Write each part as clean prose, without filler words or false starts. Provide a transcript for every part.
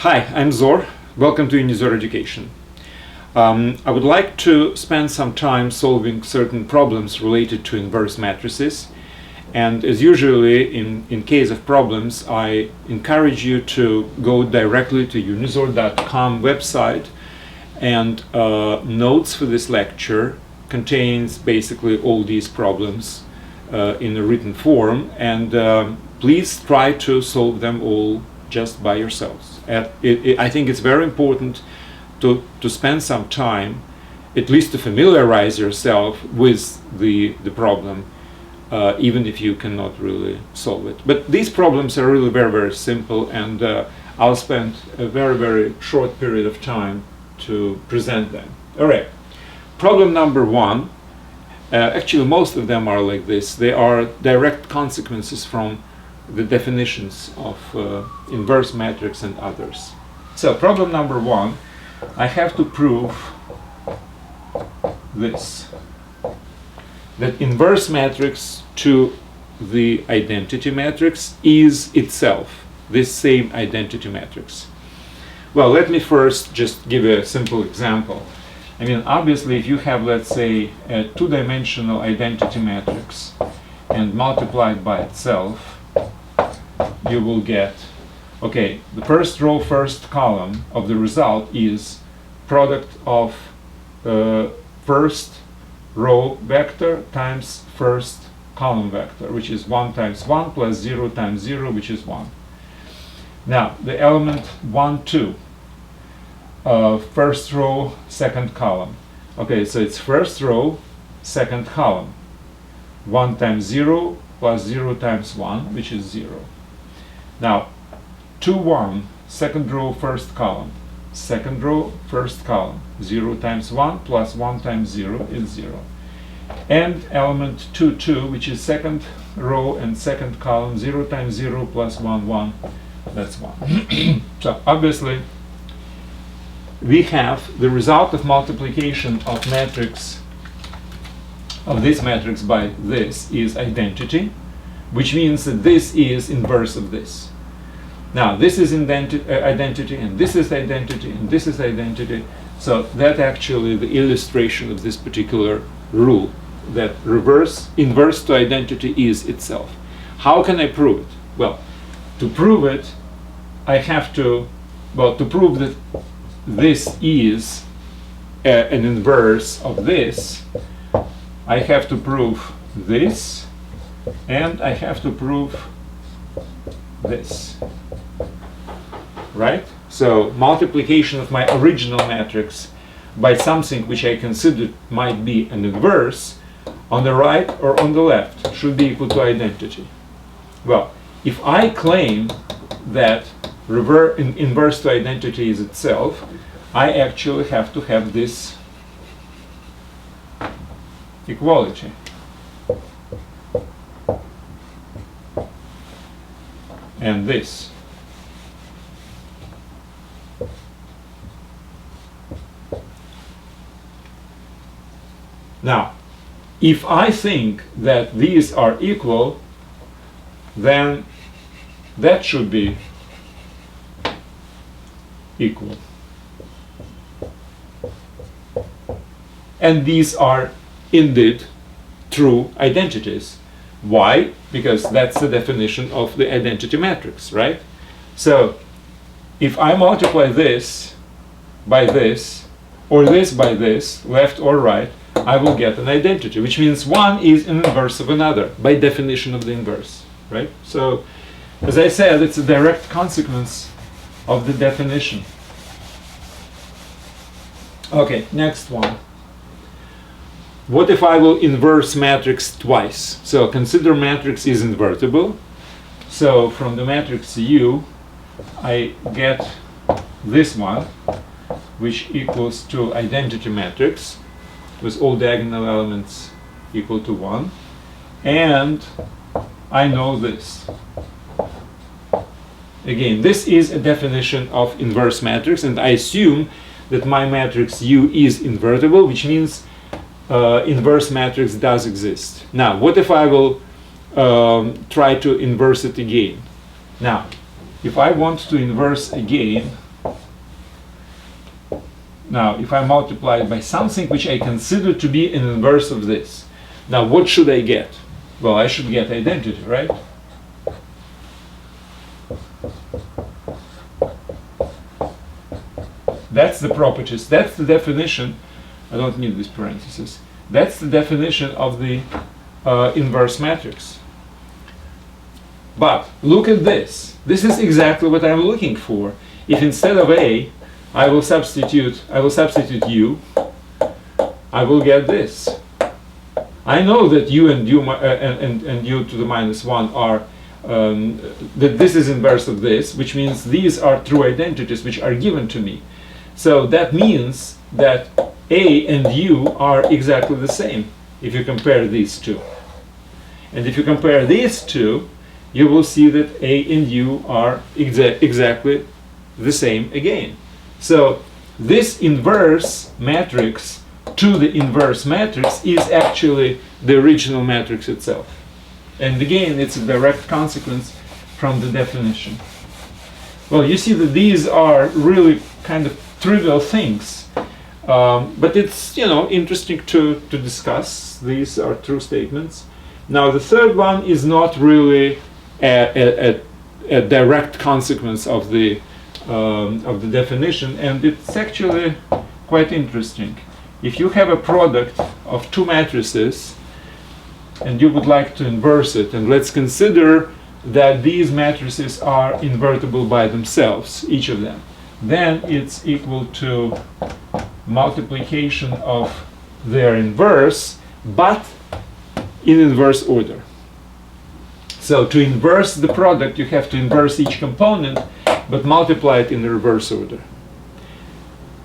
Hi, I'm Zor. Welcome to Unizor education. I would like to spend some time solving certain problems related to inverse matrices. And as usually in case of problems, I encourage you to go directly to Unizor.com website, and notes for this lecture contains basically all these problems in a written form, and please try to solve them all just by yourselves. I think it's very important to spend some time, at least to familiarize yourself with the problem, even if you cannot really solve it. But these problems are really very, very simple, and I'll spend a very, very short period of time to present them. All right, problem number one. Actually, most of them are like this. They are direct consequences from the definitions of inverse matrix and others. So problem number one, I have to prove this, that inverse matrix to the identity matrix is itself this same identity matrix. Well, let me first just give a simple example. I mean, obviously, if you have, let's say, a two-dimensional identity matrix and multiply it by itself, you will get, okay, the first row, first column of the result is product of first row vector times first column vector, which is 1 times 1 plus 0 times 0, which is 1. Now, the element 1, 2, first row, second column. Okay, so it's first row, second column. 1 times 0 plus 0 times 1, which is 0. Now, 2, 1, second row, first column. Second row, first column. 0 times 1 plus 1 times 0 is 0. And element 2, 2, which is second row and second column. 0 times 0 plus 1, 1. That's 1. So, obviously, we have the result of multiplication of matrix, of this matrix by this is identity, which means that this is inverse of this. Now, this is identity, and this is identity, and this is identity. So that actually the illustration of this particular rule, that inverse to identity is itself. How can I prove it? Well, to prove it, I have to, to prove that this is an inverse of this, I have to prove this, and I have to prove this. Right? So multiplication of my original matrix by something which I considered might be an inverse on the right or on the left should be equal to identity. Well, if I claim that inverse to identity is itself, I actually have to have this equality. And this. Now, if I think that these are equal, then that should be equal. And these are indeed true identities. Why? Because that's the definition of the identity matrix, right? So, if I multiply this by this, or this by this, left or right, I will get an identity, which means one is an inverse of another, by definition of the inverse, right? So, as I said, it's a direct consequence of the definition. Okay, next one. What if I will inverse matrix twice? So consider matrix is invertible. So from the matrix U, I get this one, which equals to identity matrix, with all diagonal elements equal to 1. And I know this. Again, this is a definition of inverse matrix, and I assume that my matrix U is invertible, which means inverse matrix does exist. Now, what if I will try to inverse it again? Now, if I want to inverse again Now, if I multiply it by something which I consider to be an inverse of this, now what should I get? Well, I should get identity, right? That's the properties, that's the definition. I don't need these parentheses. That's the definition of the inverse matrix. But look at this. This is exactly what I'm looking for. If instead of A, I will substitute U, I will get this. I know that U and U and U to the minus 1 are that this is inverse of this, which means these are true identities which are given to me. So that means that A and U are exactly the same if you compare these two. And if you compare these two, you will see that A and U are exactly the same again. So this inverse matrix to the inverse matrix is actually the original matrix itself. And again, it's a direct consequence from the definition. Well, you see that these are really kind of trivial things, but it's, you know, interesting to discuss. These are true statements. Now, the third one is not really a direct consequence of the definition, and it's actually quite interesting. If you have a product of two matrices and you would like to inverse it, and let's consider that these matrices are invertible by themselves, each of them, then it's equal to multiplication of their inverse, but in inverse order. So to inverse the product, you have to inverse each component, but multiply it in the reverse order.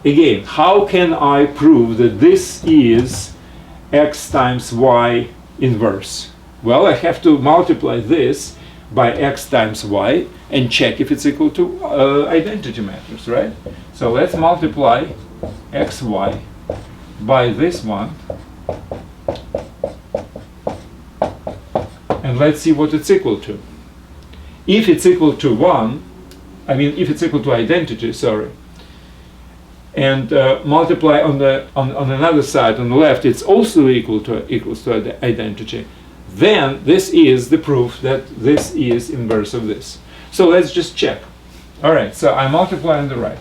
Again, how can I prove that this is x times y inverse? Well, I have to multiply this by x times y and check if it's equal to identity matrix, right? So let's multiply xy by this one, and let's see what it's equal to. If it's equal to 1, I mean if it's equal to identity, sorry, and multiply on another side, on the left, it's also equals to identity, then this is the proof that this is inverse of this. So let's just check. All right, so I multiply on the right.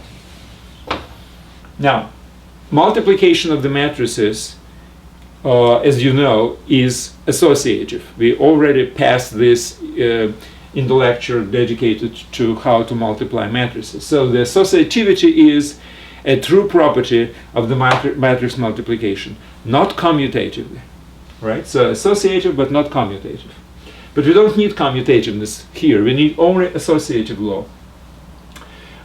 Now, multiplication of the matrices, as you know, is associative. We already passed this in the lecture dedicated to how to multiply matrices. So the associativity is a true property of the matrix multiplication, not commutatively, right? So associative but not commutative. But we don't need commutativeness here. We need only associative law.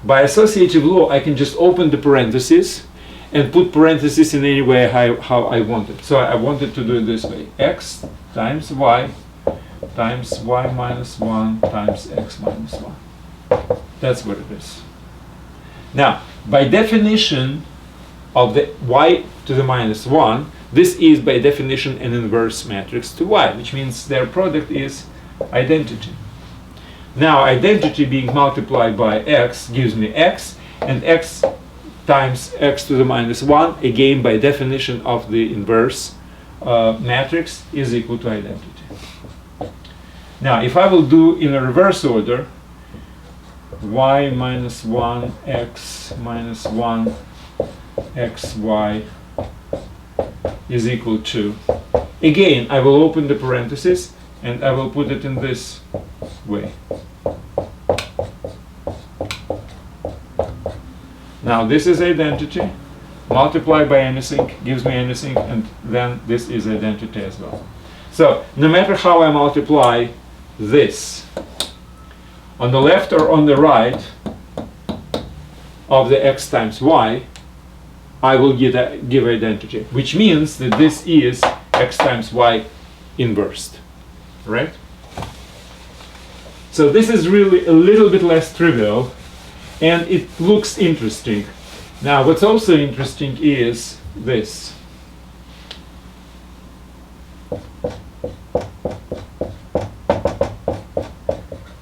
By associative law, I can just open the parentheses and put parentheses in any way how I want it. So I wanted to do it this way: x times y minus 1 times x minus 1. That's what it is. Now, by definition of the y to the minus 1, this is by definition an inverse matrix to y, which means their product is identity. Now, identity being multiplied by x gives me x, and x times x to the minus 1, again by definition of the inverse matrix, is equal to identity. Now, if I will do in a reverse order, y minus 1, x minus 1, xy is equal to, again, I will open the parenthesis and I will put it in this way. Now this is identity, multiply by anything gives me anything, and then this is identity as well. So no matter how I multiply this, on the left or on the right of the x times y, I will give identity, which means that this is x times y inversed, right? So this is really a little bit less trivial, and it looks interesting. Now, what's also interesting is this.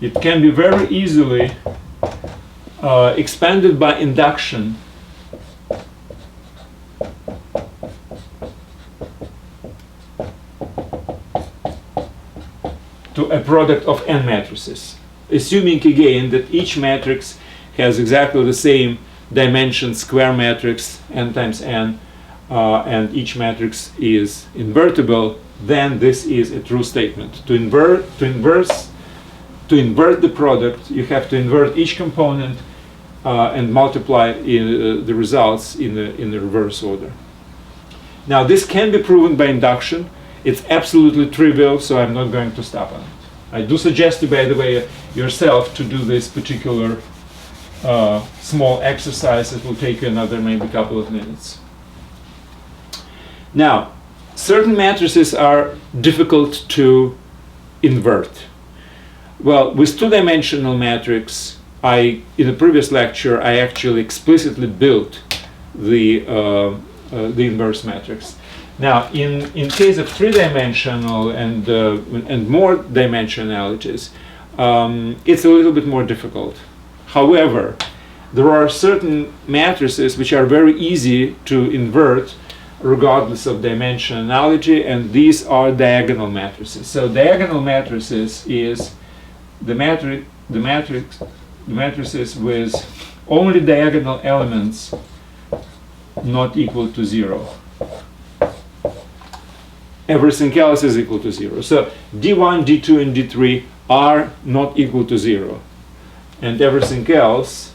It can be very easily expanded by induction to a product of n matrices, assuming again that each matrix has exactly the same dimension square matrix n times n, and each matrix is invertible. Then this is a true statement. To invert the product, you have to invert each component and multiply the results in the reverse order. Now this can be proven by induction. It's absolutely trivial, so I'm not going to stop on it. I do suggest you, by the way, yourself to do this particular small exercise. It will take you another maybe couple of minutes. Now, certain matrices are difficult to invert. Well, with two-dimensional matrix, in the previous lecture, I actually explicitly built the inverse matrix. Now, in case of three-dimensional and more dimensionalities, it's a little bit more difficult. However, there are certain matrices which are very easy to invert regardless of dimensionality, and these are diagonal matrices. So diagonal matrices is the matrices with only diagonal elements not equal to 0. Everything else is equal to 0. So d1, d2, and d3 are not equal to 0. And everything else,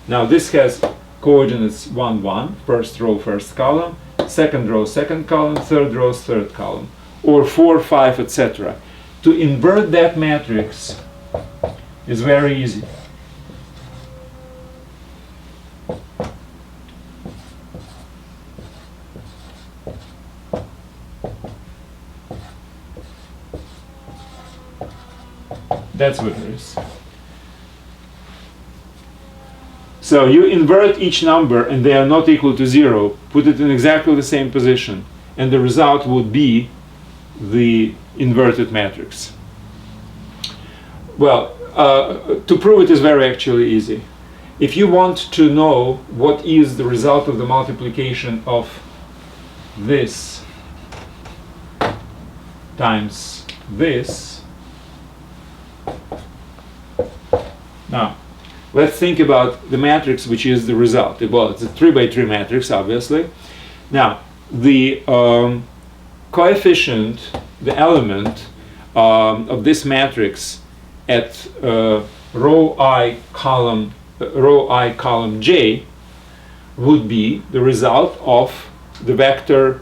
now this has coordinates 1, 1, first row, first column, second row, second column, third row, third column, or 4, 5, etc. To invert that matrix is very easy. That's what it is. So you invert each number and they are not equal to 0, put it in exactly the same position, and the result would be the inverted matrix. Well, to prove it is very actually easy. If you want to know what is the result of the multiplication of this times this, now let's think about the matrix which is the result. Well, it's a 3 by 3 matrix, obviously. Now, the coefficient, the element of this matrix at row I column j would be the result of the vector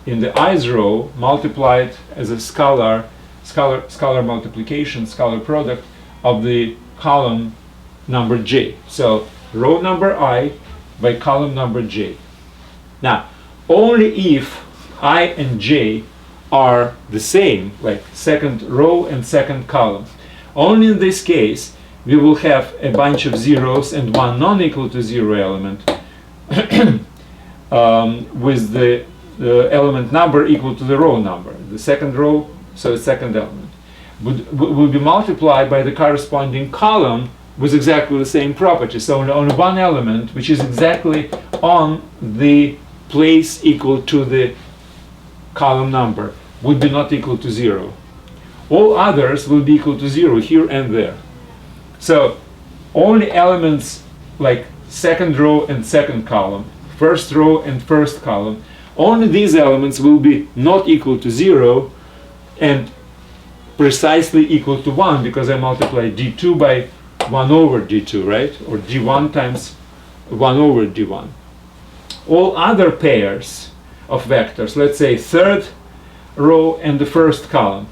in the i's row multiplied as a scalar multiplication, scalar product of the column number j. So row number I by column number j. Now, only if I and j are the same, like second row and second column, only in this case we will have a bunch of zeros and one non-equal to 0 element with the element number equal to the row number. The second row, so the second element will be multiplied by the corresponding column with exactly the same property. So only one element, which is exactly on the place equal to the column number, would be not equal to 0. All others will be equal to 0 here and there. So only elements like second row and second column, first row and first column, only these elements will be not equal to 0 and precisely equal to 1, because I multiply d2 by 1 over d2, right? Or d1 times 1 over d1. All other pairs of vectors, let's say third row and the first column,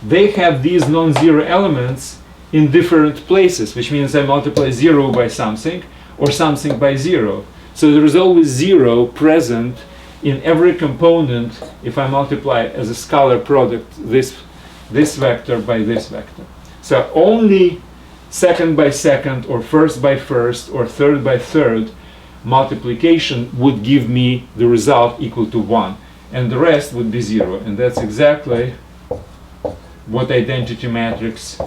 they have these non-zero elements in different places, which means I multiply 0 by something or something by 0. So there is always 0 present in every component if I multiply as a scalar product this vector by this vector. So only second by second or first by first or third by third multiplication would give me the result equal to 1, and the rest would be 0. And that's exactly what identity matrix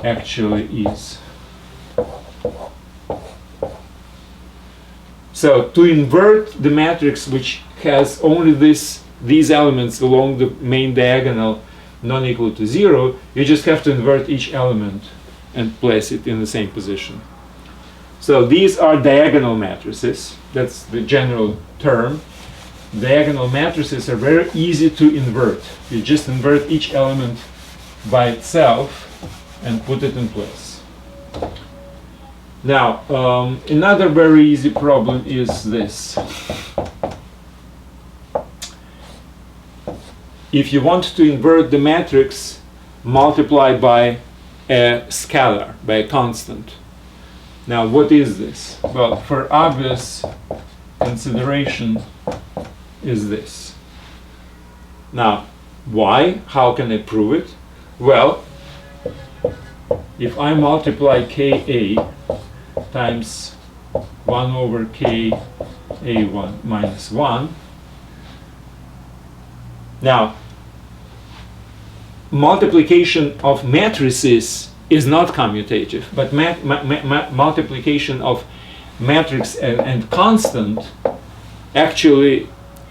actually is. So to invert the matrix which has only these elements along the main diagonal non-equal to 0, you just have to invert each element and place it in the same position. So these are diagonal matrices. That's the general term. Diagonal matrices are very easy to invert. You just invert each element by itself and put it in place. Now, another very easy problem is this. If you want to invert the matrix multiplied by a scalar, by a constant. Now, what is this? Well, for obvious consideration is this. Now, why? How can I prove it? Well, if I multiply Ka times 1 over Ka1 minus 1, now, multiplication of matrices is not commutative, but multiplication of matrix and constant actually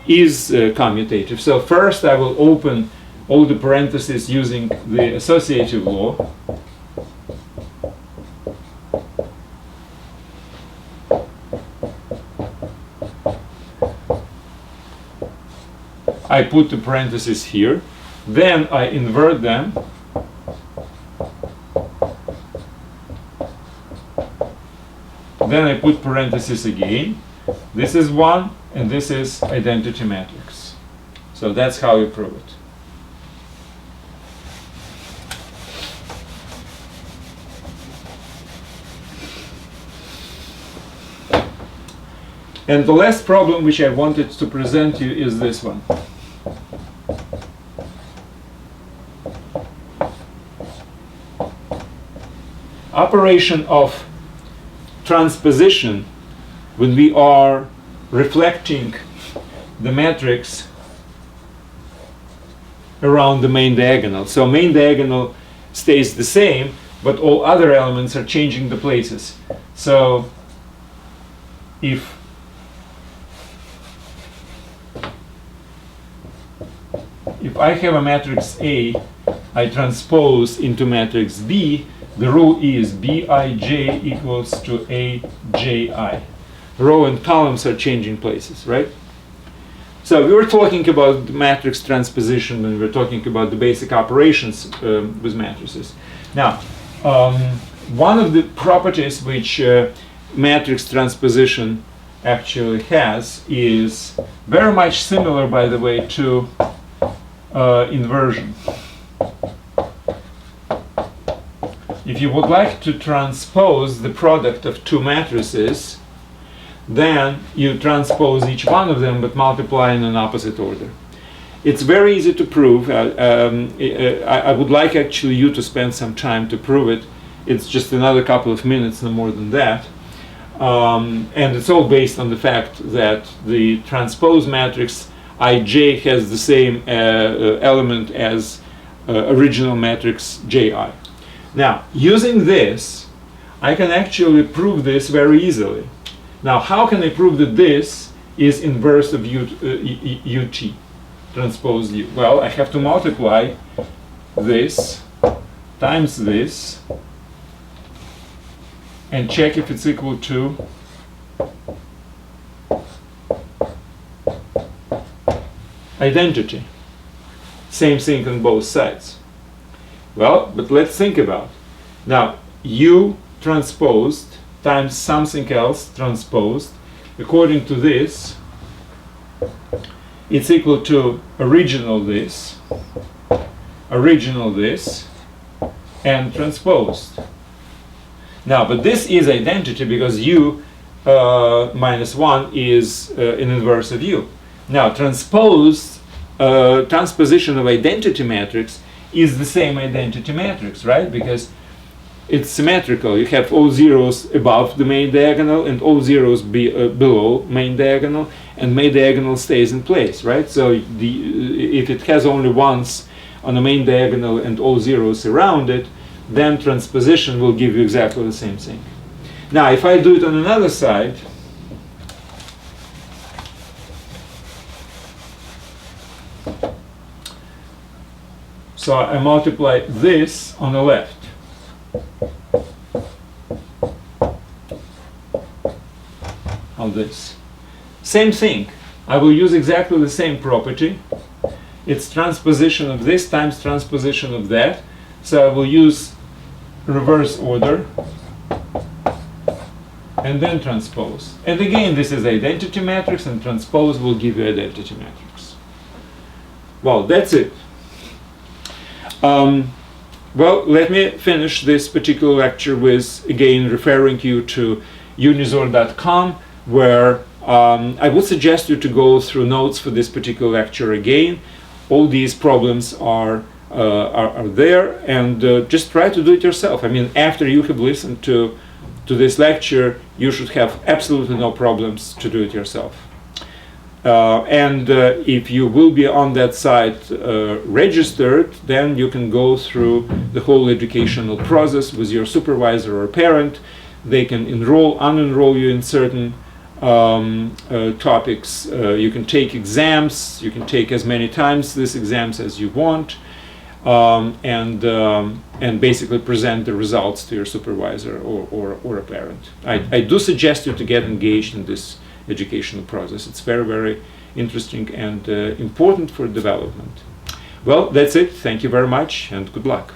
is commutative. So first I will open all the parentheses using the associative law. I put the parentheses here, then I invert them, then I put parentheses again. This is 1 and this is identity matrix. So that's how you prove it. And the last problem which I wanted to present you is this one. Operation of transposition when we are reflecting the matrix around the main diagonal. So main diagonal stays the same, but all other elements are changing the places. So if I have a matrix A, I transpose into matrix B, the rule is Bij equals to Aj. Row and columns are changing places, right? So we were talking about matrix transposition when we were talking about the basic operations with matrices. Now, one of the properties which matrix transposition actually has is very much similar, by the way, to inversion. If you would like to transpose the product of two matrices, then you transpose each one of them but multiply in an opposite order. It's very easy to prove. I would like actually you to spend some time to prove it. It's just another couple of minutes, no more than that. And it's all based on the fact that the transpose matrix Ij has the same element as original matrix Ji. Now, using this, I can actually prove this very easily. Now, how can I prove that this is inverse of ut, transpose u? Well, I have to multiply this times this and check if it's equal to identity. Same thing on both sides. Well, but let's think about it. Now, u transposed times something else transposed, according to this, it's equal to original this, and transposed. Now, but this is identity because u minus 1 is an inverse of u. Now, transposition of identity matrix is the same identity matrix, right? Because it's symmetrical. You have all zeros above the main diagonal and all zeros below main diagonal, and main diagonal stays in place, right? So if it has only ones on the main diagonal and all zeros around it, then transposition will give you exactly the same thing. Now, if I do it on another side, So I multiply this on the left. On this. Same thing. I will use exactly the same property. It's transposition of this times transposition of that. So I will use reverse order and then transpose. And again, this is identity matrix, and transpose will give you identity matrix. Well, that's it. Well, let me finish this particular lecture with, again, referring you to Unizor.com, where I would suggest you to go through notes for this particular lecture again. All these problems are there, and just try to do it yourself. I mean, after you have listened to this lecture, you should have absolutely no problems to do it yourself. And if you will be on that site registered, then you can go through the whole educational process with your supervisor or parent. They can enroll, unenroll you in certain topics. You can take exams. You can take as many times these exams as you want, and basically present the results to your supervisor or a parent. I do suggest you to get engaged in this educational process. It's very, very interesting and important for development. Well, that's it. Thank you very much, and good luck.